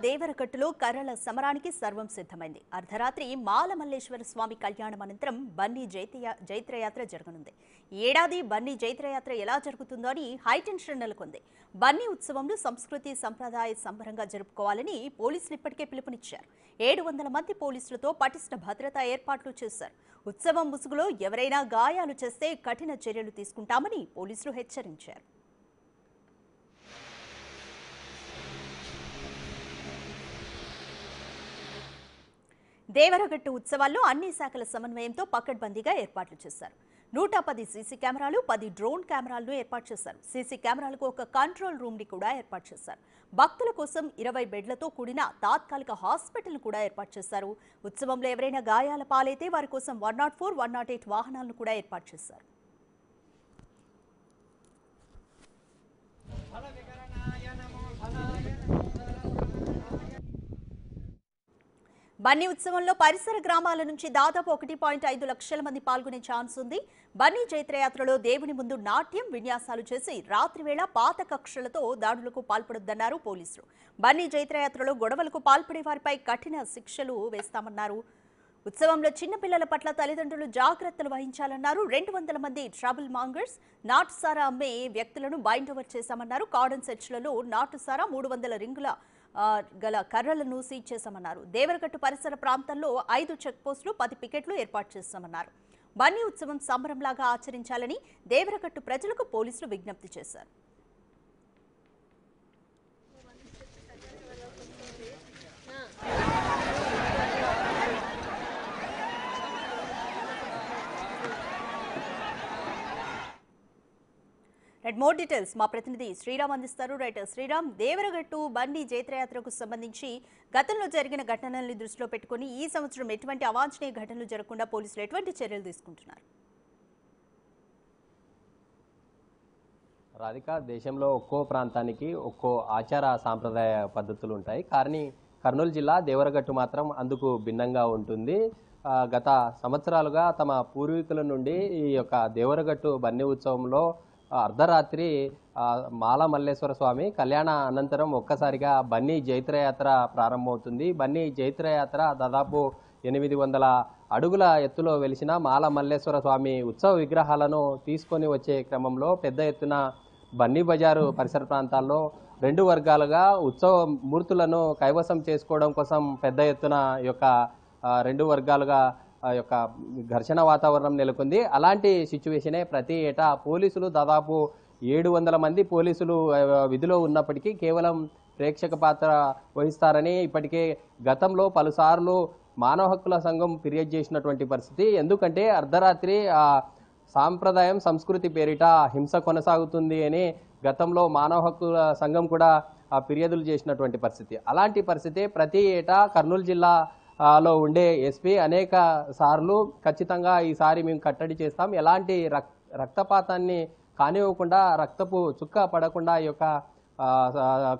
దేవరకట్టులో కర్రల సమరానికి సర్వం సిద్ధమైంది. అర్ధరాత్రి మాలమల్లేశ్వర స్వామి కళ్యాణం అనంతరం బన్నీ జైత్రయాత్ర జరగనుంది. ఏడాది బన్నీ జైత్రయాత్ర ఎలా జరుగుతుందో అని హైటెన్షన్ నెలకొంది. బన్నీ ఉత్సవంలో సంస్కృతి సంప్రదాయ సంబరంగా జరుపుకోవాలని పోలీసులు ఇప్పటికే పిలుపునిచ్చారు. 700 మంది పోలీసులతో పటిష్ట భద్రతా ఏర్పాట్లు చేశారు. ఉత్సవం ముసుగులో ఎవరైనా గాయాలు చేస్తే కఠిన చర్యలు తీసుకుంటామని పోలీసులు హెచ్చరించారు. దేవరగట్టు ఉత్సవాల్లో అన్ని శాఖల సమన్వయంతో పకడ్బందీగా ఏర్పాట్లు చేశారు. 110 సీసీ కెమెరాలు, 10 డ్రోన్ కెమెరాలను ఏర్పాటు చేశారు. సీసీ కెమెరాలకు ఒక కంట్రోల్ రూమ్ ని కూడా ఏర్పాటు చేశారు. భక్తుల కోసం 20 బెడ్లతో కూడిన తాత్కాలిక హాస్పిటల్ కూడా ఏర్పాటు చేశారు. ఉత్సవంలో ఎవరైనా గాయాల పాలైతే వారి కోసం 104, 108 వాహనాలను కూడా ఏర్పాటు చేశారు. బన్నీ ఉత్సవంలో పరిసర గ్రామాల నుంచి దాదాపు 1.5 లక్షల మంది పాల్గొనే ఛాన్స్ ఉంది. బన్నీ జైత్రయాత్రలో దేవుని ముందు నాట్యం విన్యాసాలు చేసి రాత్రి వేళ పాత కక్షలతో దాడులకు పాల్పడొద్దన్నారు పోలీసులు. బన్నీ జైత్రయాత్రలో గొడవలకు పాల్పడే వారిపై కఠిన శిక్షలు వేస్తామన్నారు. ఉత్సవంలో చిన్నపిల్లల పట్ల తల్లిదండ్రులు జాగ్రత్తలు వహించాలన్నారు. 200 మంది ట్రబుల్ మాంగర్స్, నాటుసారా అమ్మే వ్యక్తులను బైండ్ ఓవర్ చేశామన్నారు. కార్డన్ సెర్చ్లలో నాటుసారా 300 రింగుల గల కర్రలను సీజ్ చేశామన్నారు. దేవరగట్టు పరిసర ప్రాంతాల్లో 5 చెక్ పోస్టులు, 10 పికెట్లు ఏర్పాటు చేశామన్నారు. బన్నీ ఉత్సవం సంబరంలాగా ఆచరించాలని దేవరగట్టు ప్రజలకు పోలీసులు విజ్ఞప్తి చేశారు. మోర్ డీటెయిల్స్ మా ప్రతినిధి శ్రీరామ్ అందిస్తారు. శ్రీరామ్, దేవరగట్టు బన్నీ జైత్రయాత్రకు సంబంధించి గతంలో జరిగిన ఘటనల్ని దృష్టిలో పెట్టుకుని ఈ సంవత్సరం ఎటువంటి అవాంఛనీయ ఘటనలు జరగకుండా పోలీసులు ఎటువంటి చర్యలు తీసుకుంటున్నారు? రాధిక, దేశంలో ఒక్కో ప్రాంతానికి ఒక్కో ఆచార సాంప్రదాయ పద్ధతులు ఉంటాయి. కానీ కర్నూలు జిల్లా దేవరగట్టు మాత్రం అందుకు భిన్నంగా ఉంటుంది. గత సంవత్సరాలుగా తమ పూర్వీకుల నుండి ఈ యొక్క దేవరగట్టు బన్నీ ఉత్సవంలో అర్ధరాత్రి మాల మల్లేశ్వర స్వామి కళ్యాణ అనంతరం ఒక్కసారిగా బన్నీ జైత్రయాత్ర ప్రారంభమవుతుంది. బన్నీ జైత్రయాత్ర దాదాపు 800 అడుగుల ఎత్తులో వెలిసిన మాల మల్లేశ్వర స్వామి ఉత్సవ విగ్రహాలను తీసుకొని వచ్చే క్రమంలో పెద్ద ఎత్తున బన్నీ బజారు పరిసర ప్రాంతాల్లో 2 వర్గాలుగా ఉత్సవ మూర్తులను కైవసం చేసుకోవడం కోసం పెద్ద ఎత్తున యొక్క 2 వర్గాలుగా యొక్క ఘర్షణ వాతావరణం నెలకొంది. అలాంటి సిచ్యువేషనే ప్రతి ఏటా పోలీసులు దాదాపు 700 మంది పోలీసులు విధిలో ఉన్నప్పటికీ కేవలం ప్రేక్షక పాత్ర వహిస్తారని ఇప్పటికే గతంలో పలుసార్లు మానవ హక్కుల సంఘం ఫిర్యాదు చేసినటువంటి పరిస్థితి. ఎందుకంటే అర్ధరాత్రి సాంప్రదాయం సంస్కృతి పేరిట హింస కొనసాగుతుంది అని గతంలో మానవ హక్కుల సంఘం కూడా ఫిర్యాదులు చేసినటువంటి పరిస్థితి. అలాంటి పరిస్థితి ప్రతి ఏటా కర్నూలు జిల్లా లో ఉండే ఎస్పీ అనేక సార్లు ఖచ్చితంగా ఈసారి మేము కట్టడి చేస్తాం, ఎలాంటి రక్తపాతాన్ని కానివ్వకుండా, రక్తపు చుక్క పడకుండా ఈ యొక్క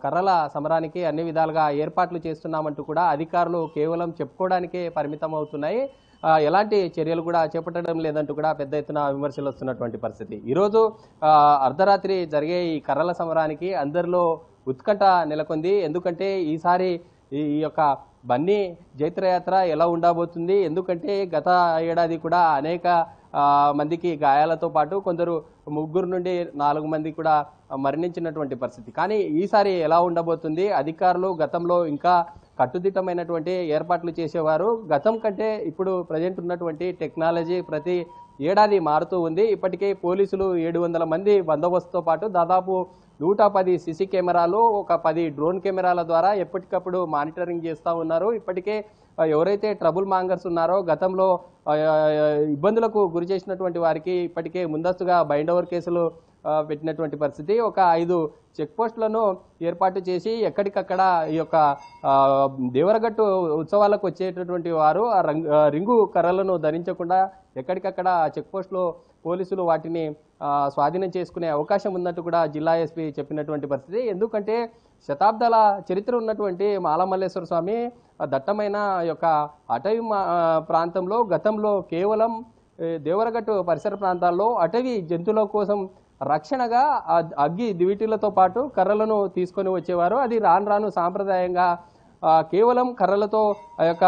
కర్రల సమరానికి అన్ని విధాలుగా ఏర్పాట్లు చేస్తున్నామంటూ కూడా అధికారులు కేవలం చెప్పుకోవడానికే పరిమితం అవుతున్నాయి. ఎలాంటి చర్యలు కూడా చేపట్టడం లేదంటూ కూడా పెద్ద ఎత్తున విమర్శలు వస్తున్నటువంటి పరిస్థితి. ఈరోజు అర్ధరాత్రి జరిగే ఈ కర్రల సమరానికి అందరిలో ఉత్కంఠ నెలకొంది. ఎందుకంటే ఈసారి ఈ యొక్క బన్నీ జైత్రయాత్ర ఎలా ఉండబోతుంది, ఎందుకంటే గత ఏడాది కూడా అనేక మందికి గాయాలతో పాటు కొందరు 3 నుండి 4 మంది కూడా మరణించినటువంటి పరిస్థితి. కానీ ఈసారి ఎలా ఉండబోతుంది, అధికారులు గతంలో ఇంకా కట్టుదిట్టమైనటువంటి ఏర్పాట్లు చేసేవారు. గతం కంటే ఇప్పుడు ప్రజెంట్ ఉన్నటువంటి టెక్నాలజీ ప్రతి ఏడాది మారుతూ ఉంది. ఇప్పటికే పోలీసులు 700 మంది బందోబస్తుతో పాటు దాదాపు 110 సీసీ కెమెరాలు, ఒక 10 డ్రోన్ కెమెరాల ద్వారా ఎప్పటికప్పుడు మానిటరింగ్ చేస్తూ ఉన్నారు. ఇప్పటికే ఎవరైతే ట్రబుల్ మాంగర్స్ ఉన్నారో, గతంలో ఇబ్బందులకు గురి చేసినటువంటి వారికి ఇప్పటికే ముందస్తుగా బైండ్ ఓవర్ కేసులు పెట్టినటువంటి పరిస్థితి. ఒక 5 చెక్ పోస్టులను ఏర్పాటు చేసి ఎక్కడికక్కడ ఈ యొక్క దేవరగట్టు ఉత్సవాలకు వచ్చేటటువంటి వారు రింగు కర్రలను ధరించకుండా ఎక్కడికక్కడ చెక్ పోస్టులో పోలీసులు వాటిని స్వాధీనం చేసుకునే అవకాశం ఉన్నట్టు కూడా జిల్లా ఎస్పీ చెప్పినటువంటి పరిస్థితి. ఎందుకంటే శతాబ్దాల చరిత్ర ఉన్నటువంటి మాలమల్లేశ్వర స్వామి దట్టమైన యొక్క అటవీ ప్రాంతంలో గతంలో కేవలం దేవరగట్టు పరిసర ప్రాంతాల్లో అటవీ జంతువుల కోసం రక్షణగా అగ్గి దివిటీలతో పాటు కర్రలను తీసుకొని వచ్చేవారు. అది రాను రాను సాంప్రదాయంగా కేవలం కర్రలతో ఆ యొక్క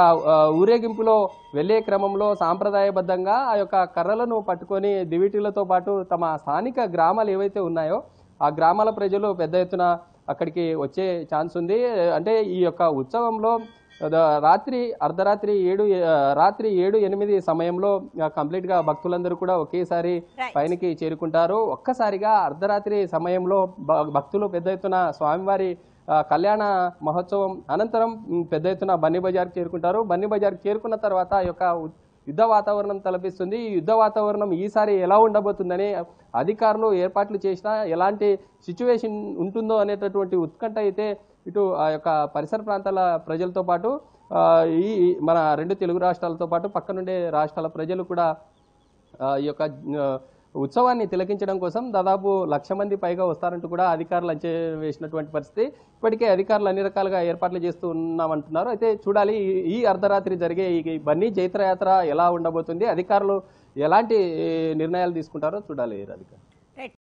ఊరేగింపులో వెళ్లే క్రమంలో సాంప్రదాయబద్ధంగా ఆ యొక్క కర్రలను పట్టుకొని దివిటీలతో పాటు తమ స్థానిక గ్రామాలు ఏవైతే ఉన్నాయో ఆ గ్రామాల ప్రజలు పెద్ద ఎత్తున అక్కడికి వచ్చే ఛాన్స్ ఉంది. అంటే ఈ యొక్క ఉత్సవంలో రాత్రి 7-8 సమయంలో కంప్లీట్గా భక్తులందరూ కూడా ఒకేసారి పైనకి చేరుకుంటారు. ఒక్కసారిగా అర్ధరాత్రి సమయంలో భక్తులు పెద్ద ఎత్తున స్వామివారి కళ్యాణ మహోత్సవం అనంతరం పెద్ద ఎత్తున బన్నీ బజార్కి చేరుకుంటారు. బన్నీ బజార్కి చేరుకున్న తర్వాత ఈ యొక్క యుద్ధ వాతావరణం తలపిస్తుంది. ఈ యుద్ధ వాతావరణం ఈసారి ఎలా ఉండబోతుందని అధికారులు ఏర్పాట్లు చేసినా ఎలాంటి సిచ్యువేషన్ ఉంటుందో అనేటటువంటి ఉత్కంఠ అయితే ఇటు ఆ యొక్క పరిసర ప్రాంతాల ప్రజలతో పాటు ఈ మన 2 తెలుగు రాష్ట్రాలతో పాటు పక్కనుండే రాష్ట్రాల ప్రజలు కూడా ఈ యొక్క ఉత్సవాన్ని తిలకించడం కోసం దాదాపు 1,00,000 మంది పైగా వస్తారంటూ కూడా అధికారులు అంచనా వేసినటువంటి పరిస్థితి. ఇప్పటికే అధికారులు అన్ని రకాలుగా ఏర్పాట్లు చేస్తూ ఉన్నామంటున్నారు. అయితే చూడాలి ఈ అర్ధరాత్రి జరిగే ఈ బన్నీ జైత్రయాత్ర ఎలా ఉండబోతుంది, అధికారులు ఎలాంటి నిర్ణయాలు తీసుకుంటారో చూడాలి రాధిక.